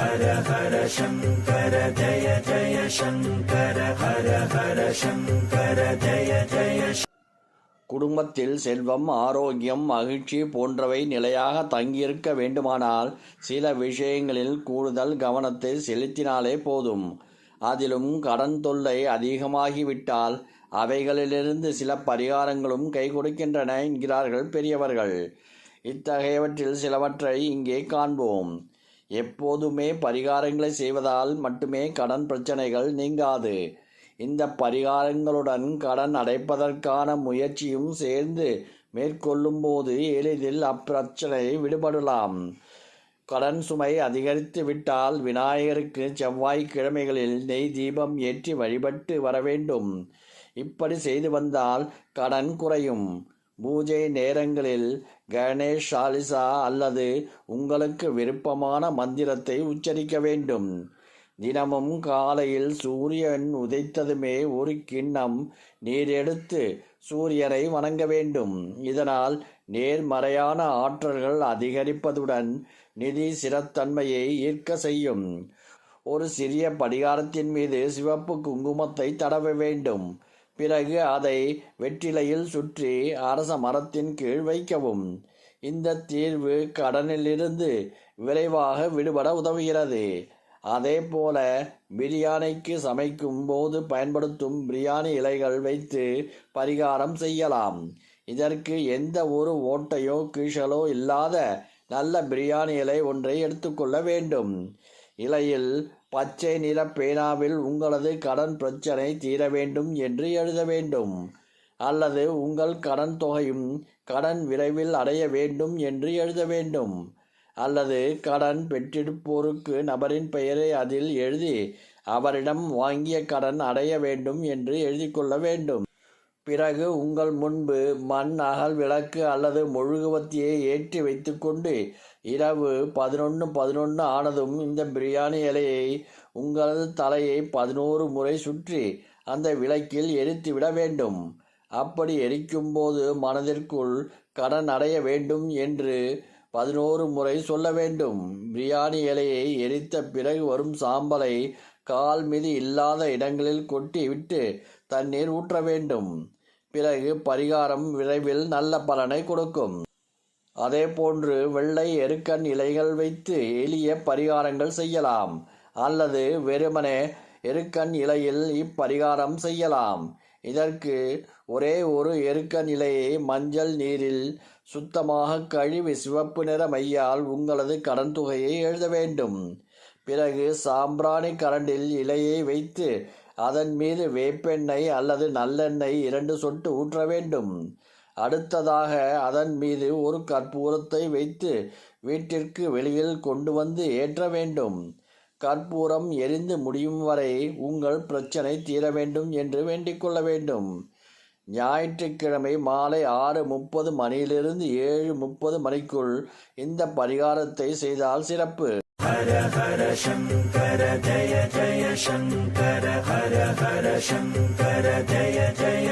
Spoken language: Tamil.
ஹர ஹர சங்கர ஜய ஜய சங்கர ஹர ஹர சங்கர ஜய ஜய. குடும்பத்தில் செல்வம், ஆரோக்கியம், மகிழ்ச்சி போன்றவை நிலையாக தங்கியிருக்க வேண்டுமானால் சில விஷயங்களில் கூடுதல் கவனத்தை செலுத்தினாலே போதும். அதிலும் கடன் தொல்லை அதிகமாகிவிட்டால் அவைகளிலிருந்து சில பரிகாரங்களும் கை கொடுக்கின்றன என்கிறார்கள் பெரியவர்கள். இத்தகையவற்றில் சிலவற்றை இங்கே காண்போம். எப்போதுமே பரிகாரங்களை செய்வதால் மட்டுமே கடன் பிரச்சனைகள் நீங்காது. இந்த பரிகாரங்களுடன் கடன் அடைப்பதற்கான முயற்சியும் சேர்ந்து மேற்கொள்ளும் போது எளிதில் அப்பிரச்சனை விடுபடலாம். கடன் சுமை அதிகரித்து விட்டால் விநாயகருக்கு செவ்வாய்க்கிழமைகளில் நெய் தீபம் ஏற்றி வழிபட்டு வர வேண்டும். இப்படி செய்து வந்தால் கடன் குறையும். பூஜை நேரங்களில் கணேஷ் சாலிசா அல்லது உங்களுக்கு விருப்பமான மந்திரத்தை உச்சரிக்க வேண்டும். தினமும் காலையில் சூரியன் உதைத்ததுமே ஒரு கிண்ணம் நீர் எடுத்து சூரியனை வணங்க வேண்டும். இதனால் நேர்மறையான ஆற்றல்கள் அதிகரிப்பதுடன் நிதி சிறத்தன்மையை ஈர்க்க செய்யும். ஒரு சிறிய படிகாரத்தின் மீது சிவப்பு குங்குமத்தை தடவ வேண்டும். பிறகு அதை வெற்றிலையில் சுற்றி அரச மரத்தின் கீழ் வைக்கவும். இந்த தீர்வு கடனிலிருந்து விரைவாக விடுபட உதவுகிறது. அதே போல பிரியாணிக்கு சமைக்கும் போது பயன்படுத்தும் பிரியாணி இலைகள் வைத்து பரிகாரம் செய்யலாம். இதற்கு எந்த ஒரு ஓட்டையோ கீழலோ இல்லாத நல்ல பிரியாணி இலை ஒன்றை எடுத்துக்கொள்ள வேண்டும். இலையில் பச்சை நிற பேனாவில் உங்களது கடன் பிரச்சனை தீர வேண்டும் என்று எழுத வேண்டும். அல்லது உங்கள் கடன் தொகையும் கடன் விரைவில் அடைய வேண்டும் என்று எழுத வேண்டும். அல்லது கடன் பெற்றிருப்போருக்கு நபரின் பெயரை அதில் எழுதி அவரிடம் வாங்கிய கடன் அடைய வேண்டும் என்று எழுதி கொள்ள வேண்டும். பிறகு உங்கள் முன்பு மண் அகல் விளக்கு அல்லது மெழுகுவர்த்தியை ஏற்றி வைத்துக்கொண்டு இரவு 11:11 ஆனதும் இந்த பிரியாணி இலையை உங்களது தலையை 11 முறை சுற்றி அந்த விளக்கில் எரித்துவிட வேண்டும். அப்படி எரிக்கும் போது மனதிற்குள் கடன் அடைய வேண்டும் என்று 11 முறை சொல்ல வேண்டும். பிரியாணி இலையை எரித்த பிறகு வரும் சாம்பலை கால் மிதி இல்லாத இடங்களில் கொட்டி விட்டு தண்ணீர் ஊற்ற வேண்டும். பிறகு பரிகாரம் விரைவில் நல்ல பலனை கொடுக்கும். அதே போன்று வெள்ளை எருக்கன் இலைகள் வைத்து எளிய பரிகாரங்கள் செய்யலாம். அல்லது வெறுமனே எருக்கன் இலையில் இப்பரிகாரம் செய்யலாம். இதற்கு ஒரே ஒரு எருக்கன் இலையை மஞ்சள் நீரில் சுத்தமாக கழுவி சிவப்பு நிற மையால் உங்களது கடன் தொகையை எழுத வேண்டும். பிறகு சாம்பிராணி கரண்டில் இலையை வைத்து அதன் மீது வேப்பெண்ணெய் அல்லது நல்லெண்ணெய் 2 சொட்டு ஊற்ற வேண்டும். அடுத்ததாக அதன் மீது ஒரு கற்பூரத்தை வைத்து வீட்டிற்கு வெளியில் கொண்டு வந்து ஏற்ற வேண்டும். கற்பூரம் எரிந்து முடியும் வரை உங்கள் பிரச்சனை தீர வேண்டும் என்று வேண்டிக் கொள்ள வேண்டும். ஞாயிற்றுக்கிழமை மாலை 6:30 மணியிலிருந்து 7:30 மணிக்குள் இந்த பரிகாரத்தை செய்தால் சிறப்பு. ஹர ஹர சங்கர ஜய ஜய சங்கர ஹர ஹர சங்கர ஜய ஜய